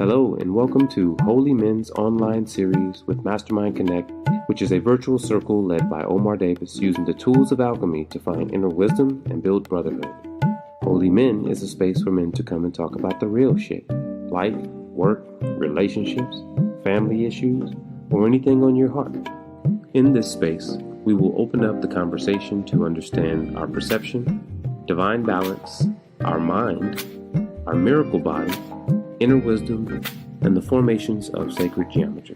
Hello and welcome to Holy Men's online series with Mastermind Connect, which is a virtual circle led by Omar Davis using the tools of alchemy to find inner wisdom and build brotherhood. Holy Men is a space for men to come and talk about the real shit. Life, work, relationships, family issues, or anything on your heart. In this space, we will open up the conversation to understand our perception, divine balance, our mind, our miracle body, inner wisdom, and the formations of sacred geometry.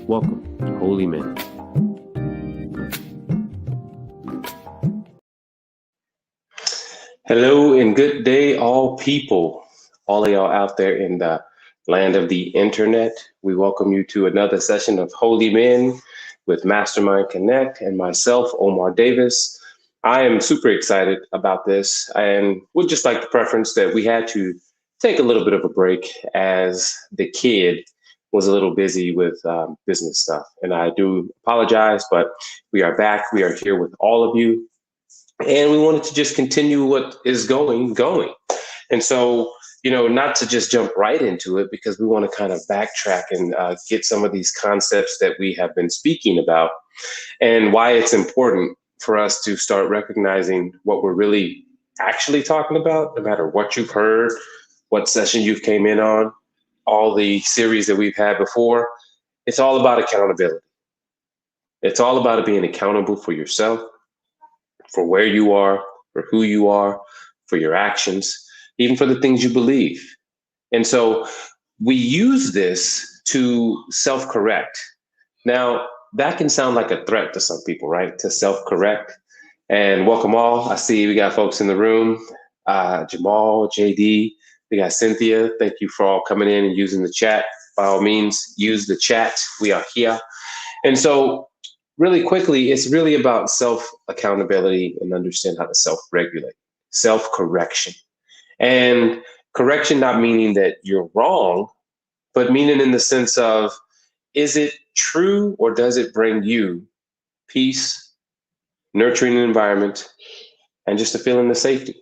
Welcome to Holy Men. Hello and good day, all people. All of y'all out there in the land of the internet. We welcome you to another session of Holy Men with Mastermind Connect and myself, Omar Davis. I am super excited about this and would just like to preference that we had to take a little bit of a break as the kid was a little busy with business stuff. And I do apologize, but we are back. We are here with all of you. And we wanted to just continue what is going. And so, not to just jump right into it, because we want to kind of backtrack and get some of these concepts that we have been speaking about and why it's important for us to start recognizing what we're really actually talking about, no matter what you've heard, what session you've came in on, all the series that we've had before. It's all about accountability. It's all about being accountable for yourself, for where you are, for who you are, for your actions, even for the things you believe. And so we use this to self-correct. Now, that can sound like a threat to some people, right? To self-correct. And welcome all. I see we got folks in the room, Jamal, JD, we got Cynthia. Thank you for all coming in and using the chat. By all means, use the chat. We are here. And so really quickly, it's really about self-accountability and understand how to self-regulate, self-correction. And correction not meaning that you're wrong, but meaning in the sense of, is it true or does it bring you peace, nurturing an environment, and just a feeling of safety?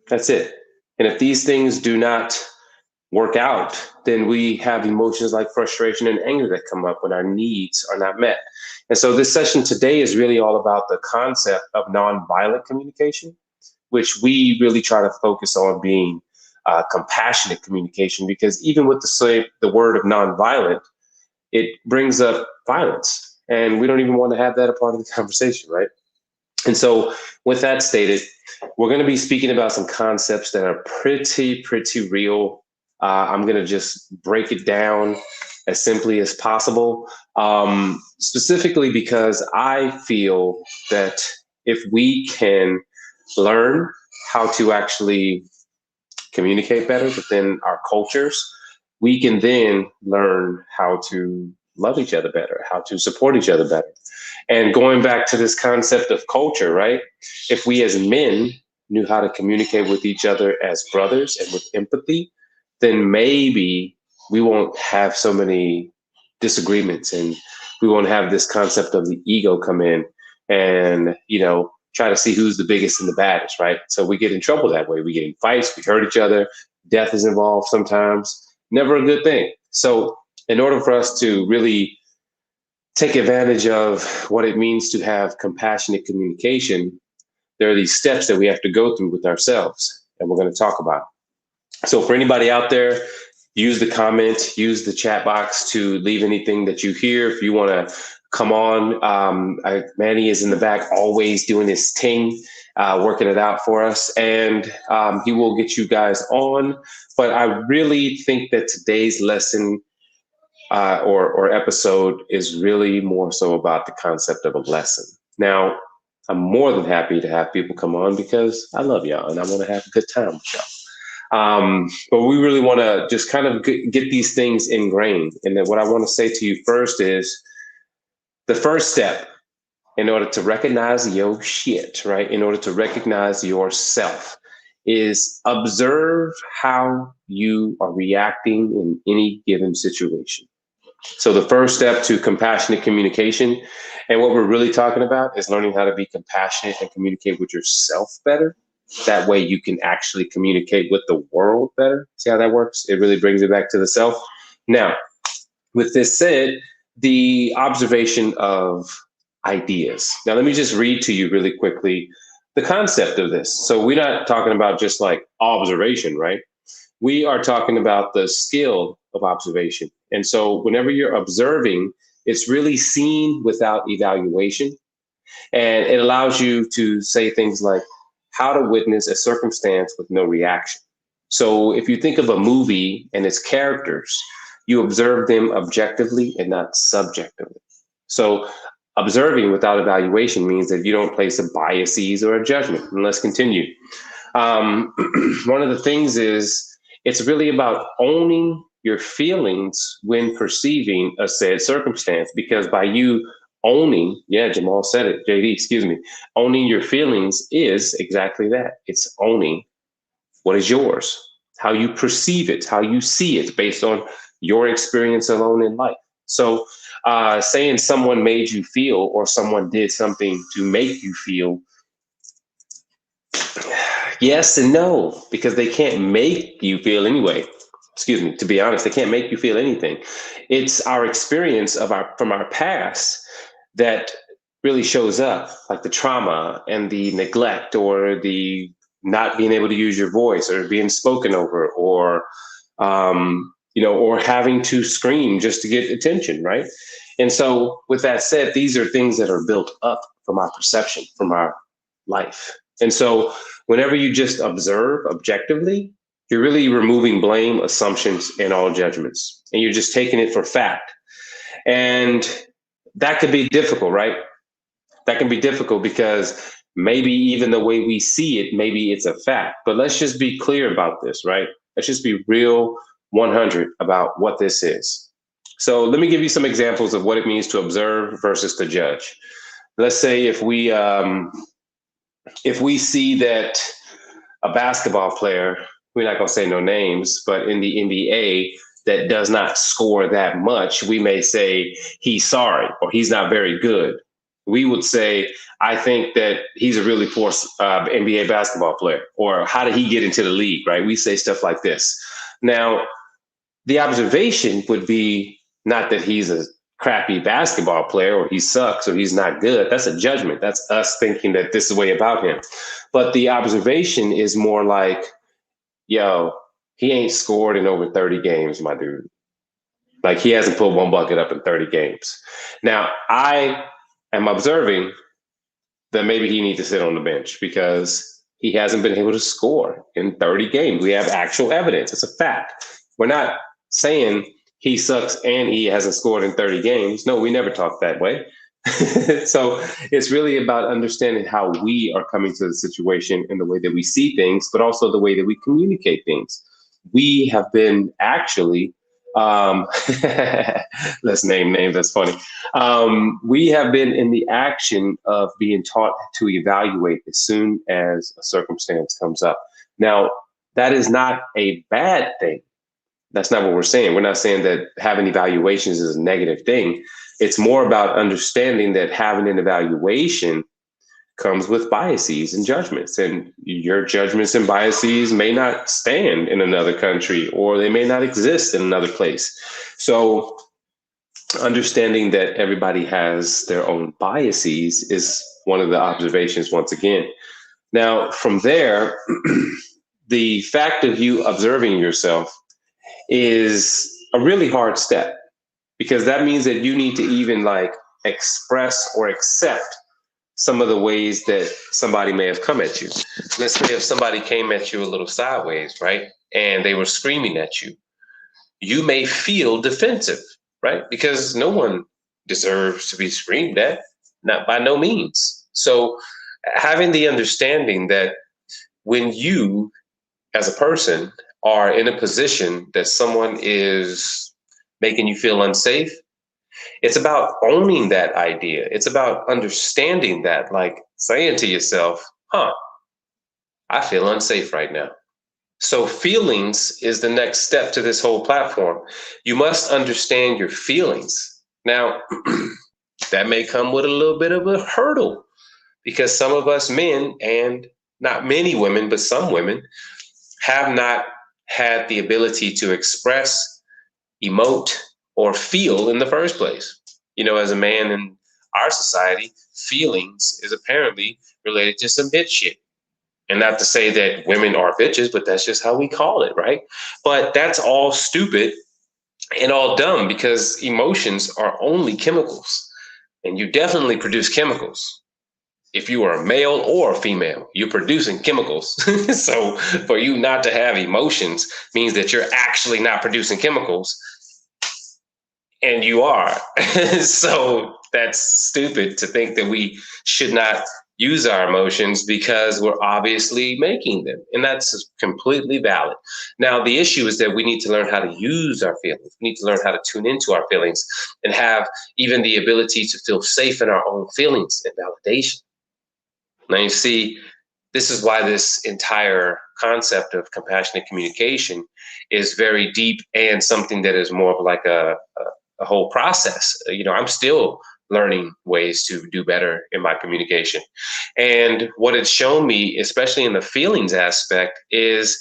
That's it. And if these things do not work out, then we have emotions like frustration and anger that come up when our needs are not met. And so this session today is really all about the concept of nonviolent communication, which we really try to focus on being compassionate communication, because even with the word of nonviolent, it brings up violence. And we don't even want to have that a part of the conversation, right? And so with that stated, we're going to be speaking about some concepts that are pretty real. I'm going to just break it down as simply as possible, specifically because I feel that if we can learn how to actually communicate better within our cultures, we can then learn how to love each other better, how to support each other better. And going back to this concept of culture, right? If we as men knew how to communicate with each other as brothers and with empathy, then maybe we won't have so many disagreements and we won't have this concept of the ego come in and, try to see who's the biggest and the baddest, right? So we get in trouble that way. We get in fights, we hurt each other, death is involved sometimes, never a good thing. So in order for us to really take advantage of what it means to have compassionate communication, there are these steps that we have to go through with ourselves, and we're going to talk about. So for anybody out there, use the comment, use the chat box to leave anything that you hear. If you want to come on, Manny is in the back, always doing his thing, working it out for us, and he will get you guys on. But I really think that today's lesson or episode is really more so about the concept of a lesson. Now, I'm more than happy to have people come on because I love y'all and I want to have a good time with y'all. But we really want to just kind of get these things ingrained. And then what I want to say to you first is the first step in order to recognize your shit, right? In order to recognize yourself is observe how you are reacting in any given situation. So the first step to compassionate communication, and what we're really talking about is learning how to be compassionate and communicate with yourself better, That way you can actually communicate with the world better. See how that works? It really brings it back to the self. Now, with this said, the observation of ideas. Now, let me just read to you really quickly the concept of this. So, we're not talking about just like observation, right? We are talking about the skill of observation. And so, whenever you're observing, it's really seen without evaluation. And it allows you to say things like how to witness a circumstance with no reaction. So if you think of a movie and its characters, you observe them objectively and not subjectively. So observing without evaluation means that you don't place a biases or a judgment. And let's continue. One of the things is it's really about owning your feelings when perceiving a said circumstance, because by you owning, yeah, Jamal said it, JD, excuse me, owning your feelings is exactly that. It's owning what is yours, how you perceive it, how you see it based on your experience alone in life. So saying someone made you feel or someone did something to make you feel, yes and no, because they can't make you feel anyway. Excuse me, to be honest, they can't make you feel anything. It's our experience of our from our past that really shows up, like the trauma and the neglect or the not being able to use your voice or being spoken over or or having to scream just to get attention, right? And so with that said, these are things that are built up from our perception, from our life. And so whenever you just observe objectively, you're really removing blame, assumptions, and all judgments. And you're just taking it for fact. And that could be difficult, right? That can be difficult because maybe even the way we see it, maybe it's a fact. But let's just be clear about this, right? Let's just be real 100 about what this is. So let me give you some examples of what it means to observe versus to judge. Let's say if we see that a basketball player, we're not going to say no names, but in the NBA that does not score that much, we may say he's sorry or he's not very good. We would say, I think that he's a really poor NBA basketball player, or how did he get into the league, right? We say stuff like this. Now, the observation would be not that he's a crappy basketball player or he sucks or he's not good. That's a judgment. That's us thinking that this is the way about him. But the observation is more like, yo, he ain't scored in over 30 games, my dude. Like he hasn't put one bucket up in 30 games. Now, I am observing that maybe he needs to sit on the bench because he hasn't been able to score in 30 games. We have actual evidence. It's a fact. We're not saying he sucks and he hasn't scored in 30 games. No, we never talk that way. So it's really about understanding how we are coming to the situation in the way that we see things, but also the way that we communicate things. We have been actually, let's name names, that's funny. We have been in the action of being taught to evaluate as soon as a circumstance comes up. Now, that is not a bad thing. That's not what we're saying. We're not saying that having evaluations is a negative thing. It's more about understanding that having an evaluation comes with biases and judgments, and your judgments and biases may not stand in another country or they may not exist in another place. So understanding that everybody has their own biases is one of the observations once again. Now, from there, the fact of you observing yourself is a really hard step, because that means that you need to even like express or accept some of the ways that somebody may have come at you. Let's say if somebody came at you a little sideways, right? And they were screaming at you, you may feel defensive, right? Because no one deserves to be screamed at, not by no means. So having the understanding that when you as a person are in a position that someone is making you feel unsafe, it's about owning that idea. It's about understanding that, like saying to yourself, I feel unsafe right now. So feelings is the next step to this whole platform. You must understand your feelings. Now, that may come with a little bit of a hurdle, because some of us men and not many women, but some women have not had the ability to express, emote, or feel in the first place. As a man in our society, feelings is apparently related to some bitch shit. And not to say that women are bitches, but that's just how we call it, right? But that's all stupid and all dumb because emotions are only chemicals. And you definitely produce chemicals. If you are a male or a female, you're producing chemicals. So for you not to have emotions means that you're actually not producing chemicals, and you are. So that's stupid to think that we should not use our emotions because we're obviously making them. And that's completely valid. Now, the issue is that we need to learn how to use our feelings. We need to learn how to tune into our feelings and have even the ability to feel safe in our own feelings and validation. Now, you see, this is why this entire concept of compassionate communication is very deep and something that is more of like a whole process. I'm still learning ways to do better in my communication. And what it's shown me, especially in the feelings aspect, is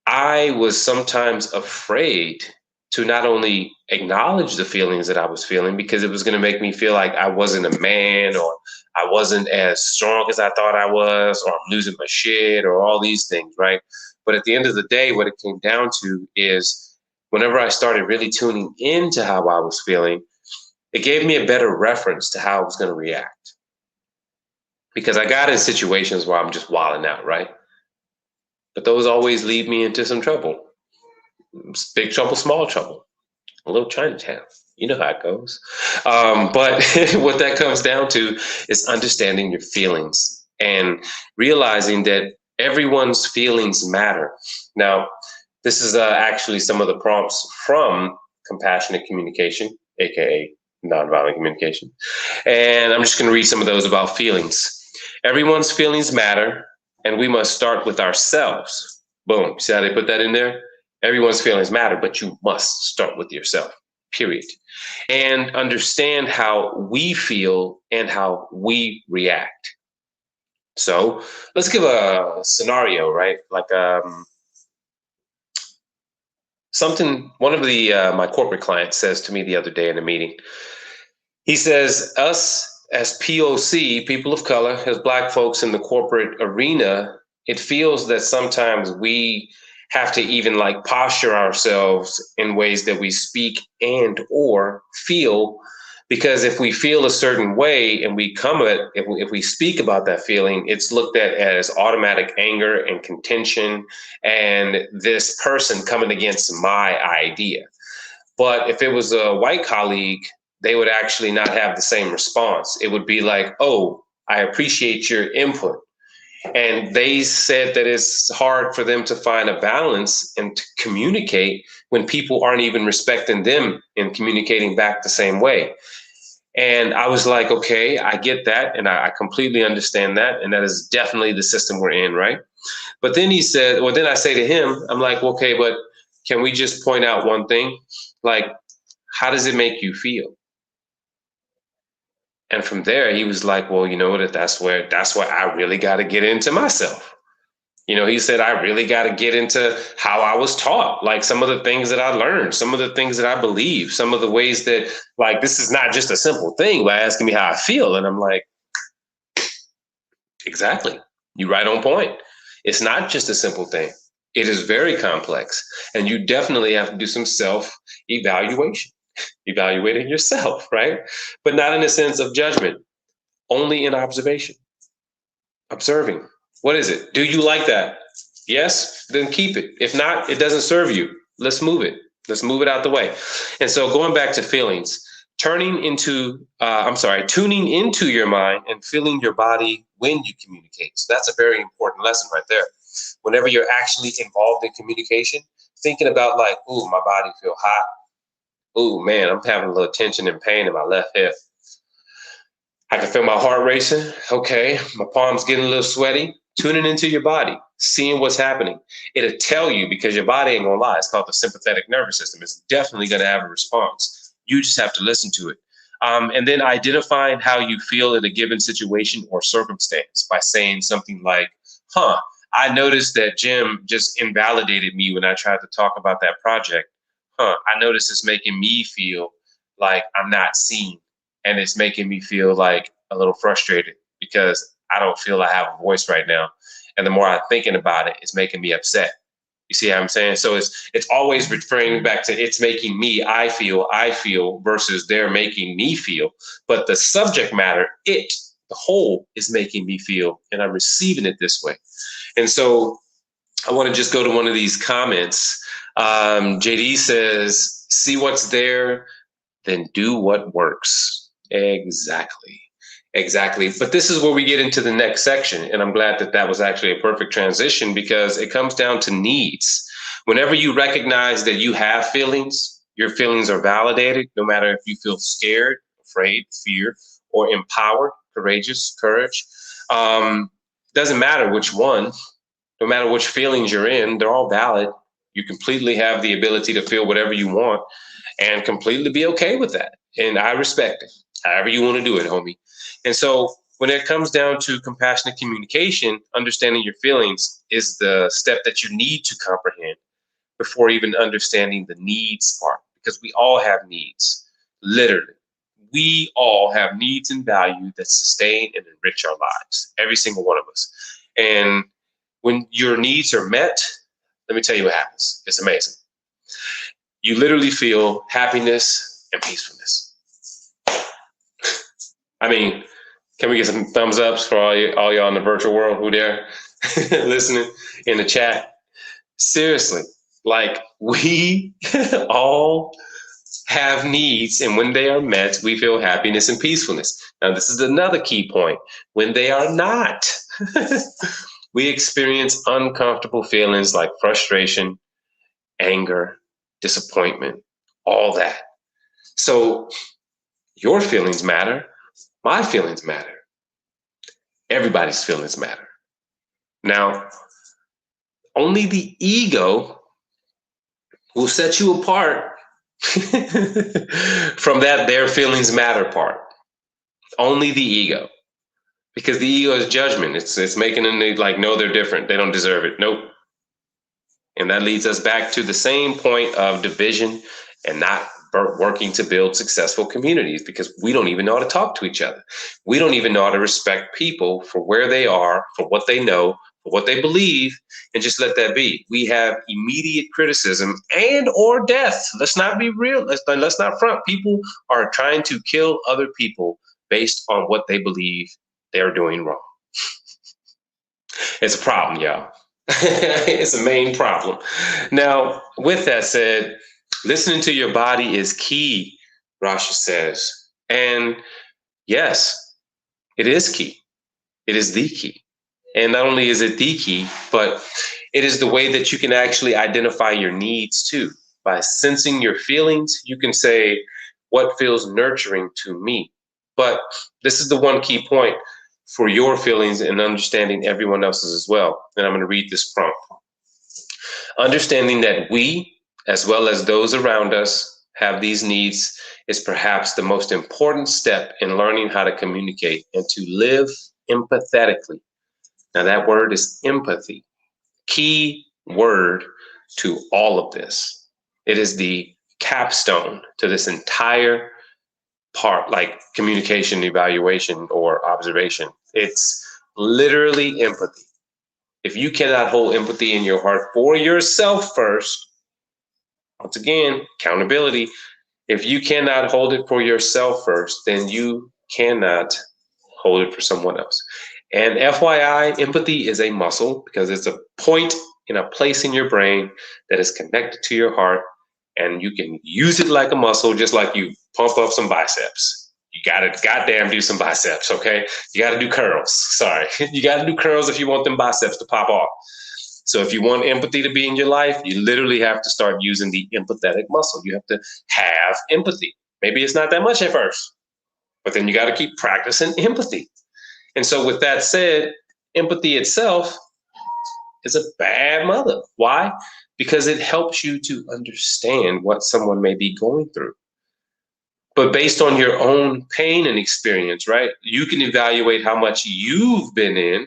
I was sometimes afraid to not only acknowledge the feelings that I was feeling because it was going to make me feel like I wasn't a man, or I wasn't as strong as I thought I was, or I'm losing my shit, or all these things, right? But at the end of the day, what it came down to is whenever I started really tuning into how I was feeling, it gave me a better reference to how I was going to react. Because I got in situations where I'm just wilding out, right? But those always lead me into some trouble. Big trouble, small trouble, a little Chinatown. You know how it goes. But what that comes down to is understanding your feelings and realizing that everyone's feelings matter. Now, this is actually some of the prompts from compassionate communication, aka nonviolent communication. And I'm just going to read some of those about feelings. Everyone's feelings matter, and we must start with ourselves. Boom. See how they put that in there? Everyone's feelings matter, but you must start with yourself, period. And understand how we feel and how we react. So let's give a scenario, right? Like something one of the my corporate clients says to me the other day in a meeting. He says, us as POC, people of color, as Black folks in the corporate arena, it feels that sometimes we have to even like posture ourselves in ways that we speak and or feel, because if we feel a certain way and we come at if we speak about that feeling, it's looked at as automatic anger and contention and this person coming against my idea. But if it was a white colleague, they would actually not have the same response. It would be like, oh, I appreciate your input. And they said that it's hard for them to find a balance and to communicate when people aren't even respecting them and communicating back the same way. And I was like, okay, I get that. And I completely understand that. And that is definitely the system we're in, right? But then he said, well, then I say to him, I'm like, okay, but can we just point out one thing? Like, how does it make you feel? And from there, he was like, well, you know what? That's where I really got to get into myself. He said, I really got to get into how I was taught, like some of the things that I learned, some of the things that I believe, some of the ways that, like, this is not just a simple thing by asking me how I feel. And I'm like, exactly. You're right on point. It's not just a simple thing. It is very complex. And you definitely have to do some self-evaluation, evaluating yourself, right? But not in a sense of judgment, only in observation, observing. What is it? Do you like that? Yes, then keep it. If not, it doesn't serve you. Let's move it. Let's move it out the way. And so going back to feelings, tuning into your mind and feeling your body when you communicate. So that's a very important lesson right there. Whenever you're actually involved in communication, thinking about like, ooh, my body feel hot. Ooh, man, I'm having a little tension and pain in my left hip. I can feel my heart racing. Okay, my palms getting a little sweaty. Tuning into your body, seeing what's happening. It'll tell you, because your body ain't gonna lie. It's called the sympathetic nervous system. It's definitely gonna have a response. You just have to listen to it. And then identifying how you feel in a given situation or circumstance by saying something like, I noticed that Jim just invalidated me when I tried to talk about that project. I noticed it's making me feel like I'm not seen. And it's making me feel like a little frustrated because I don't feel I have a voice right now. And the more I'm thinking about it, it's making me upset. You see how I'm saying? So it's always referring back to it's making me, I feel versus they're making me feel. But the subject matter, the whole is making me feel, and I'm receiving it this way. And so I want to just go to one of these comments. JD says, see what's there, then do what works. Exactly. Exactly. But this is where we get into the next section. And I'm glad that that was actually a perfect transition because it comes down to needs. Whenever you recognize that you have feelings, your feelings are validated, no matter if you feel scared, afraid, fear, or empowered, courageous, courage. Doesn't matter which one, no matter which feelings you're in, they're all valid. You completely have the ability to feel whatever you want and completely be okay with that. And I respect it, however you want to do it, homie. And so when it comes down to compassionate communication, understanding your feelings is the step that you need to comprehend before even understanding the needs part, because we all have needs, literally. We all have needs and value that sustain and enrich our lives, every single one of us. And when your needs are met, let me tell you what happens. It's amazing. You literally feel happiness and peacefulness. I mean, can we get some thumbs ups for all y'all in the virtual world who there listening in the chat? Seriously, like we all have needs, and when they are met, we feel happiness and peacefulness. Now, this is another key point. When they are not, we experience uncomfortable feelings like frustration, anger, disappointment, all that. So your feelings matter. My feelings matter. Everybody's feelings matter. Now, only the ego will set you apart from that their feelings matter part. Only the ego. Because the ego is judgment. It's making them like, no, they're different. They don't deserve it. Nope. And that leads us back to the same point of division and not working to build successful communities, because we don't even know how to talk to each other. We don't even know how to respect people for where they are, for what they know, for what they believe, and just let that be. We have immediate criticism and or death. Let's not be real. Let's not front. People are trying to kill other people based on what they believe they're doing wrong. It's a problem, y'all. It's a main problem. Now, with that said, listening to your body is key, Rasha says. And yes, it is key. It is the key. And not only is it the key, but it is the way that you can actually identify your needs too. By sensing your feelings, you can say, what feels nurturing to me? But this is the one key point for your feelings and understanding everyone else's as well. And I'm going to read this prompt. Understanding that we, as well as those around us, have these needs is perhaps the most important step in learning how to communicate and to live empathetically. Now, that word is empathy. Key word to all of this. It is the capstone to this entire part, like communication, evaluation, or observation. It's literally empathy. If you cannot hold empathy in your heart for yourself first, once again, accountability. If you cannot hold it for yourself first, then you cannot hold it for someone else. And FYI, empathy is a muscle because it's a point in a place in your brain that is connected to your heart, and you can use it like a muscle, just like you pump up some biceps. You got to goddamn do some biceps, okay? You got to do curls. Sorry. You got to do curls if you want them biceps to pop off. So if you want empathy to be in your life, you literally have to start using the empathetic muscle. You have to have empathy. Maybe it's not that much at first, but then you got to keep practicing empathy. And so with that said, empathy itself is a bad mother. Why? Because it helps you to understand what someone may be going through. But based on your own pain and experience, right? You can evaluate how much you've been in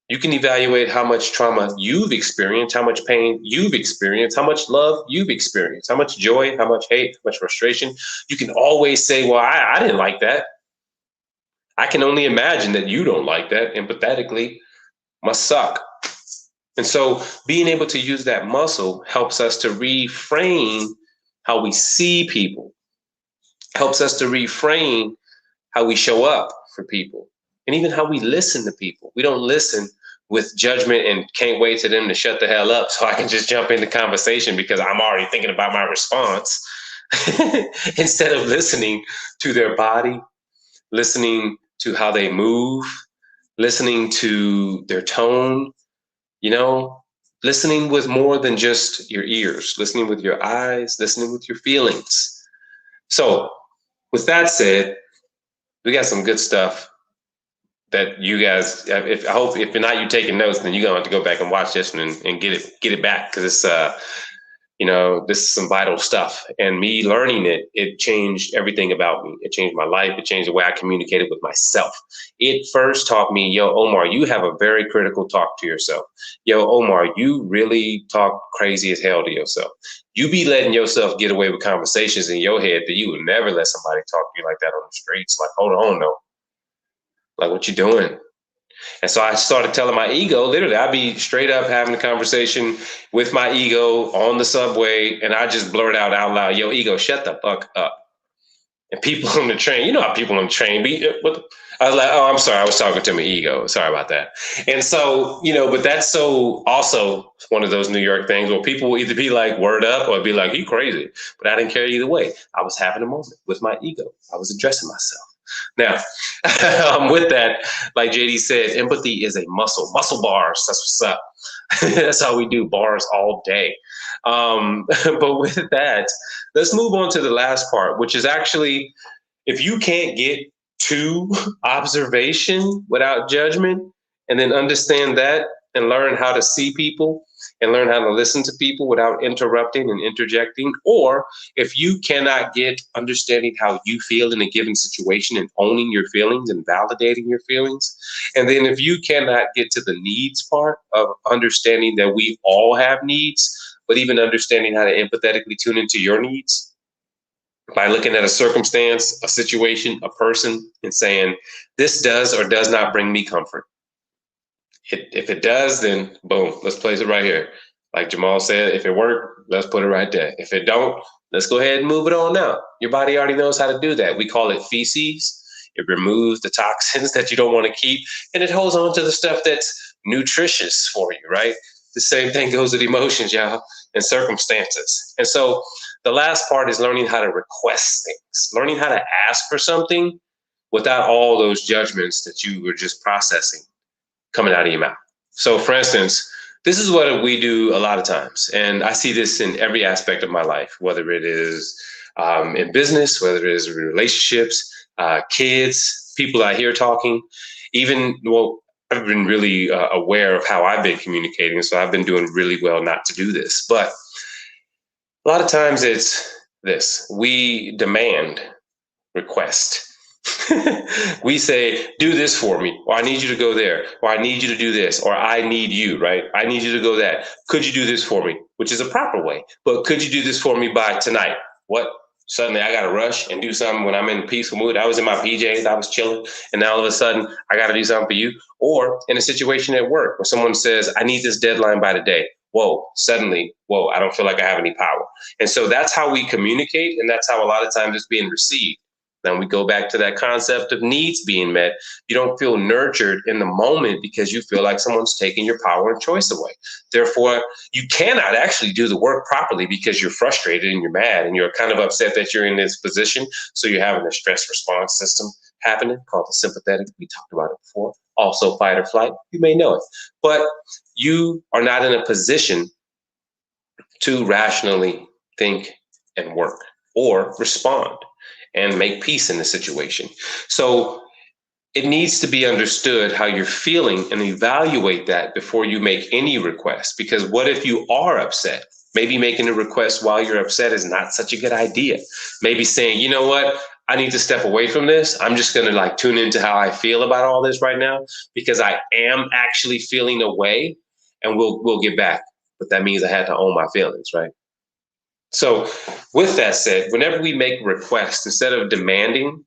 You can evaluate how much trauma you've experienced, how much pain you've experienced, how much love you've experienced, how much joy, how much hate, how much frustration. You can always say, well, I didn't like that. I can only imagine that you don't like that. Empathetically, must suck. And so being able to use that muscle helps us to reframe how we see people, helps us to reframe how we show up for people, and even how we listen to people. We don't listen with judgment and can't wait for them to shut the hell up so I can just jump into conversation because I'm already thinking about my response. Instead of listening to their body, listening to how they move, listening to their tone, you know, listening with more than just your ears, listening with your eyes, listening with your feelings. So, with that said, we got some good stuff that you guys, if I hope if not you taking notes, then you're gonna have to go back and watch this one and get it back, because it's this is some vital stuff. And me learning it changed everything about me. It changed my life. It changed the way I communicated with myself. It first taught me, yo, Omar, you have a very critical talk to yourself. Yo, Omar, you really talk crazy as hell to yourself. You be letting yourself get away with conversations in your head that you would never let somebody talk to you like that on the streets. Like, hold on, no. Like, what you doing? And so I started telling my ego, literally, I'd be straight up having a conversation with my ego on the subway, and I just blurt out loud, yo, ego, shut the fuck up. And people on the train, you know how people on the train be, I was like, oh, I'm sorry, I was talking to my ego. Sorry about that. And so, but that's so also one of those New York things where people will either be like, word up, or be like, you crazy. But I didn't care either way. I was having a moment with my ego. I was addressing myself. Now, with that, like JD said, empathy is a muscle bars. That's what's up. That's how we do bars all day. But with that, let's move on to the last part, which is actually, if you can't get to observation without judgment, and then understand that and learn how to see people and learn how to listen to people without interrupting and interjecting, or if you cannot get understanding how you feel in a given situation and owning your feelings and validating your feelings, and then if you cannot get to the needs part of understanding that we all have needs, but even understanding how to empathetically tune into your needs by looking at a circumstance, a situation, a person, and saying, this does or does not bring me comfort. If it does, then boom, let's place it right here. Like Jamal said, if it worked, let's put it right there. If it don't, let's go ahead and move it on out. Your body already knows how to do that. We call it feces. It removes the toxins that you don't want to keep, and it holds on to the stuff that's nutritious for you, right? The same thing goes with emotions, y'all, and circumstances. And so the last part is learning how to request things, learning how to ask for something without all those judgments that you were just processing coming out of your mouth. So for instance, this is what we do a lot of times. And I see this in every aspect of my life, whether it is in business, whether it is in relationships, kids, people I hear talking, even, well, I've been really aware of how I've been communicating. So I've been doing really well not to do this. But a lot of times it's this: we demand, request. We say, do this for me, or I need you to go there, or I need you to do this, or I need you, right? I need you to go that. Could you do this for me? Which is a proper way. But could you do this for me by tonight? What? Suddenly I got to rush and do something when I'm in a peaceful mood. I was in my PJs, I was chilling, and now all of a sudden I got to do something for you. Or in a situation at work where someone says, I need this deadline by today. Whoa, suddenly, whoa, I don't feel like I have any power. And so that's how we communicate, and that's how a lot of times it's being received. Then we go back to that concept of needs being met. You don't feel nurtured in the moment because you feel like someone's taking your power and choice away. Therefore, you cannot actually do the work properly because you're frustrated and you're mad and you're kind of upset that you're in this position. So you're having a stress response system happening called the sympathetic. We talked about it before. Also fight or flight. You may know it. But you are not in a position to rationally think and work or respond and make peace in the situation. So it needs to be understood how you're feeling and evaluate that before you make any request. Because what if you are upset? Maybe making a request while you're upset is not such a good idea. Maybe saying, you know what? I need to step away from this. I'm just going to like tune into how I feel about all this right now because I am actually feeling a way, and we'll get back. But that means I had to own my feelings, right? So with that said, whenever we make requests, instead of demanding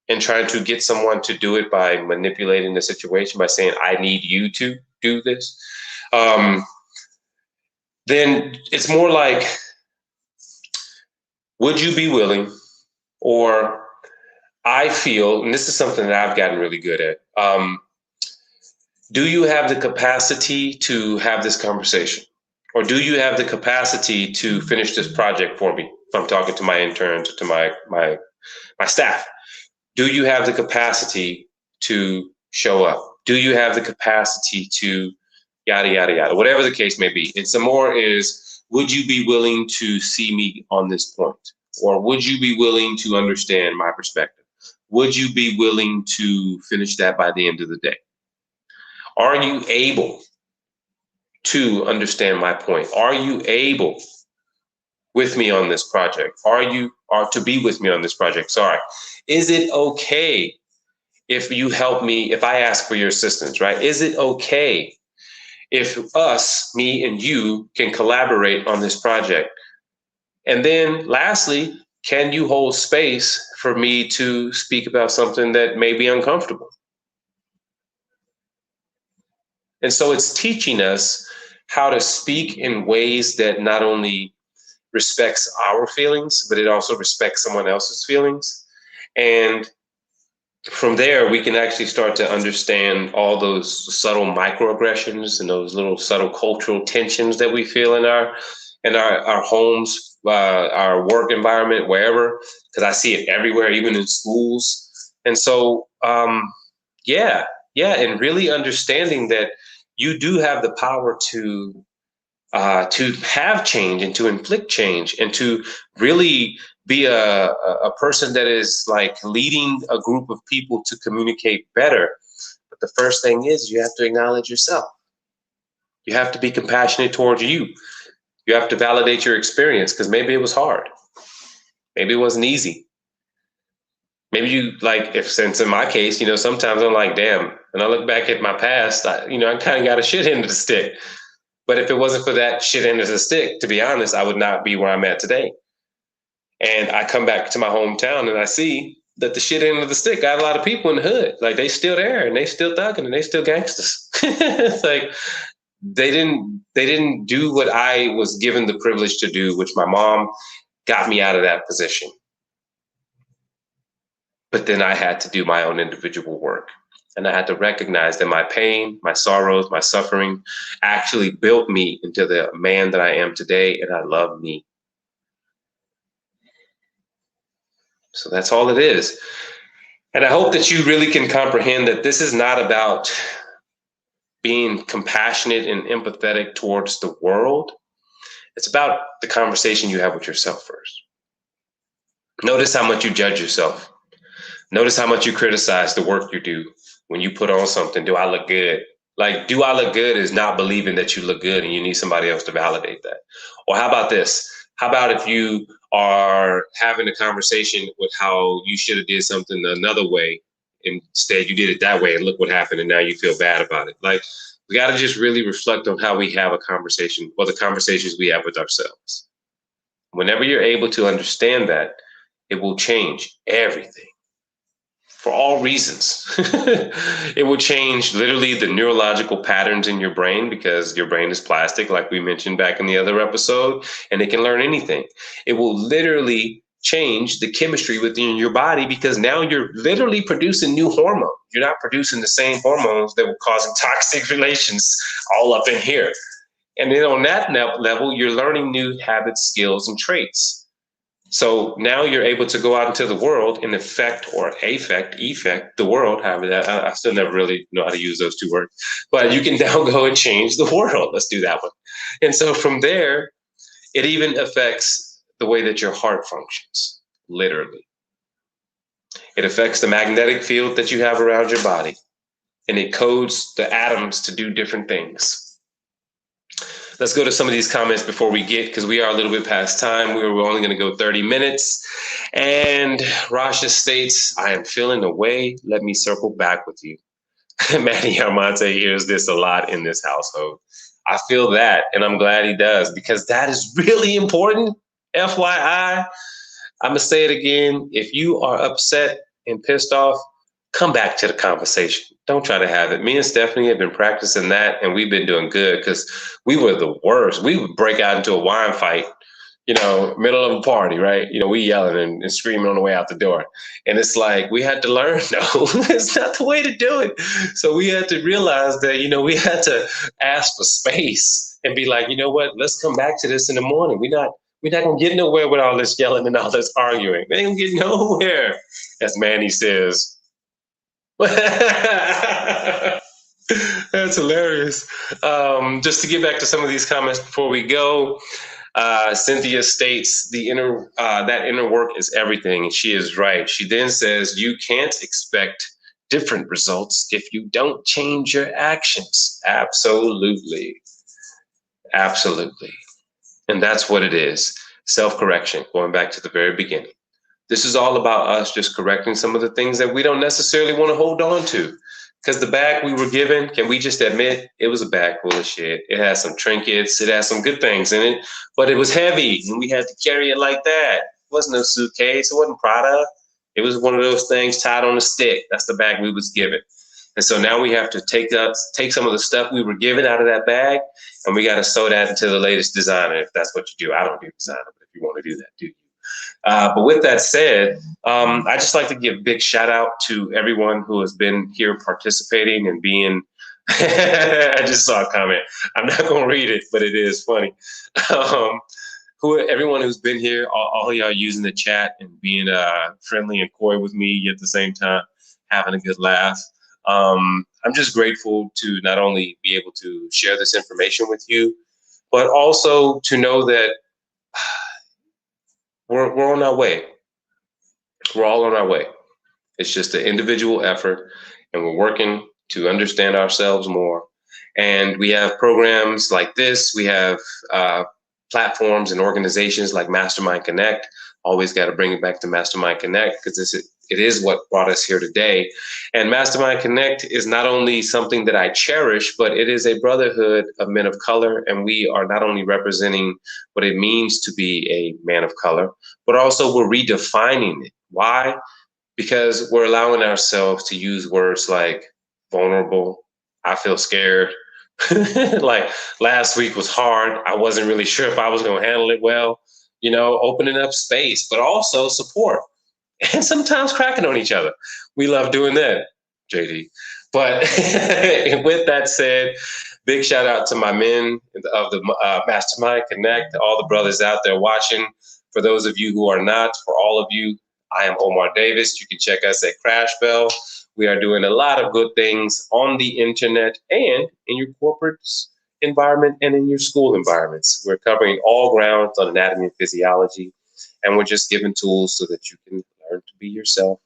and trying to get someone to do it by manipulating the situation by saying, I need you to do this, then it's more like, would you be willing, or I feel, and this is something that I've gotten really good at, do you have the capacity to have this conversation? Or do you have the capacity to finish this project for me? If I'm talking to my interns or to my staff, do you have the capacity to show up? Do you have the capacity to yada, yada, yada, whatever the case may be? It's more is, would you be willing to see me on this point? Or would you be willing to understand my perspective? Would you be willing to finish that by the end of the day? Are you able to understand my point? Are you able with me on this project? Are to be with me on this project? Sorry. Is it okay if you help me, if I ask for your assistance, right? Is it okay if us, me and you, can collaborate on this project? And then lastly, can you hold space for me to speak about something that may be uncomfortable? And so it's teaching us how to speak in ways that not only respects our feelings, but it also respects someone else's feelings. And from there, we can actually start to understand all those subtle microaggressions and those little subtle cultural tensions that we feel in our homes, our work environment, wherever, because I see it everywhere, even in schools. And so, yeah, and really understanding that you do have the power to have change and to inflict change and to really be a person that is like leading a group of people to communicate better. But the first thing is you have to acknowledge yourself. You have to be compassionate towards you. You have to validate your experience because maybe it was hard. Maybe it wasn't easy. Maybe you like, if since in my case, sometimes I'm like, damn, when I look back at my past, I kind of got a shit end of the stick. But if it wasn't for that shit end of the stick, to be honest, I would not be where I'm at today. And I come back to my hometown and I see that the shit end of the stick got a lot of people in the hood. Like they still there and they still thugging and they still gangsters. It's like they didn't do what I was given the privilege to do, which my mom got me out of that position. But then I had to do my own individual work. And I had to recognize that my pain, my sorrows, my suffering actually built me into the man that I am today, and I love me. So that's all it is. And I hope that you really can comprehend that this is not about being compassionate and empathetic towards the world. It's about the conversation you have with yourself first. Notice how much you judge yourself. Notice how much you criticize the work you do. When you put on something, do I look good? Like, do I look good is not believing that you look good and you need somebody else to validate that. Or how about this? How about if you are having a conversation with how you should have did something another way, instead you did it that way and look what happened and now you feel bad about it. Like, we got to just really reflect on how we have a conversation or the conversations we have with ourselves. Whenever you're able to understand that, it will change everything. For all reasons. It will change literally the neurological patterns in your brain because your brain is plastic, like we mentioned back in the other episode, and it can learn anything. It will literally change the chemistry within your body because now you're literally producing new hormones. You're not producing the same hormones that were causing toxic relations all up in here. And then on that level, you're learning new habits, skills, and traits. So now you're able to go out into the world and effect the world. However, that I still never really know how to use those two words, but you can now go and change the world. Let's do that one. And so from there, it even affects the way that your heart functions, literally. It affects the magnetic field that you have around your body, and it codes the atoms to do different things. let's go to some of these comments before we get, because we are a little bit past time. We're only going to go 30 minutes. And Rasha states, I am feeling away. Let me circle back with you. Manny Armante hears this a lot in this household. I feel that, and I'm glad he does, because that is really important. FYI, I'm going to say it again. If you are upset and pissed off, come back to the conversation. Don't try to have it. Me and Stephanie have been practicing that, and we've been doing good, because we were the worst. We would break out into a wine fight, middle of a party, right? We yelling and screaming on the way out the door. And it's like, we had to learn, no, it's not the way to do it. So we had to realize that, we had to ask for space and be like, you know what, let's come back to this in the morning. We're not going to get nowhere with all this yelling and all this arguing. We ain't going to get nowhere, as Manny says. That's hilarious. Just to get back to some of these comments before we go, Cynthia states that inner work is everything, and she is right. She then says you can't expect different results if you don't change your actions. Absolutely. And that's what it is. Self-correction, going back to the very beginning. This is all about us just correcting some of the things that we don't necessarily want to hold on to. Because the bag we were given, can we just admit, it was a bag full of shit. It had some trinkets, it had some good things in it, but it was heavy, and we had to carry it like that. It wasn't a suitcase, it wasn't Prada. It was one of those things tied on a stick. That's the bag we was given. And so now we have to take some of the stuff we were given out of that bag, and we got to sew that into the latest designer, if that's what you do. I don't do designer, but if you want to do that, do you? But with that said, I just like to give a big shout out to everyone who has been here participating and being, I just saw a comment. I'm not going to read it, but it is funny. Everyone who's been here, all of y'all using the chat and being friendly and coy with me at the same time, having a good laugh. I'm just grateful to not only be able to share this information with you, but also to know that we're on our way. We're all on our way. It's just an individual effort, and we're working to understand ourselves more. And we have programs like this. We have platforms and organizations like Mastermind Connect. Always got to bring it back to Mastermind Connect, because it is what brought us here today. And Mastermind Connect is not only something that I cherish, but it is a brotherhood of men of color. And we are not only representing what it means to be a man of color, but also we're redefining it. Why? Because we're allowing ourselves to use words like vulnerable, I feel scared. Like last week was hard. I wasn't really sure if I was going to handle it well, opening up space, but also support. And sometimes cracking on each other. We love doing that, JD. But with that said, big shout out to my men of the Mastermind Connect, all the brothers out there watching. For those of you who are not, for all of you, I am Omar Davis. You can check us at Crash Bell. We are doing a lot of good things on the internet and in your corporate environment and in your school environments. We're covering all grounds on anatomy and physiology, and we're just giving tools so that you can learn to be yourself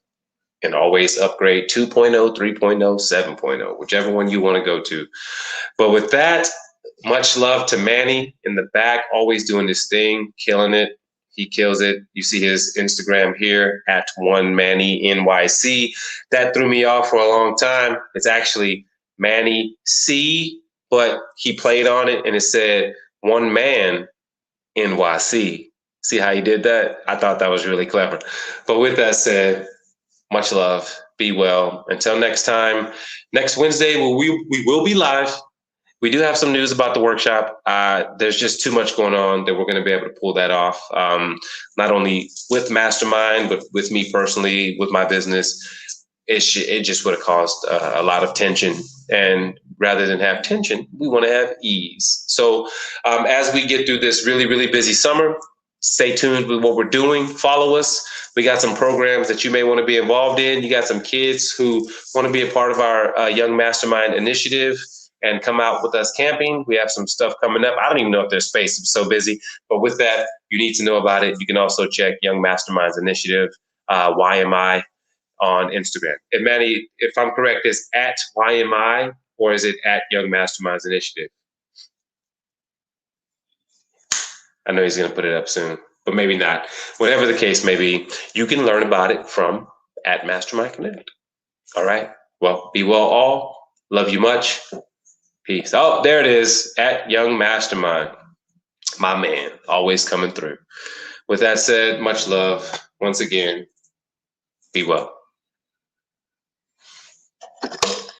and always upgrade 2.0, 3.0, 7.0, whichever one you want to go to. But with that, much love to Manny in the back, always doing this thing, killing it. He kills it. You see his Instagram here at @OneMannyNYC. That threw me off for a long time. It's actually Manny C, but he played on it and it said One Man NYC. See how he did that? I thought that was really clever. But with that said, much love. Be well. Until next time, next Wednesday, we will be live. We do have some news about the workshop. There's just too much going on that we're going to be able to pull that off, not only with Mastermind, but with me personally, with my business. It just would have caused a lot of tension. And rather than have tension, we want to have ease. So as we get through this really, really busy summer, stay tuned with what we're doing. Follow us. We got some programs that you may want to be involved in. You got some kids who want to be a part of our Young Mastermind initiative and come out with us camping. We have some stuff coming up. I don't even know if there's space. I'm so busy. But with that, you need to know about it. You can also check Young Masterminds Initiative, YMI, on Instagram. And Manny, if I'm correct, is at YMI or is it at Young Masterminds Initiative? I know he's going to put it up soon, but maybe not. Whatever the case may be, you can learn about it from at Mastermind Connect. All right. Well, be well all. Love you much. Peace. Oh, there it is, at Young Mastermind. My man, always coming through. With that said, much love. Once again, be well.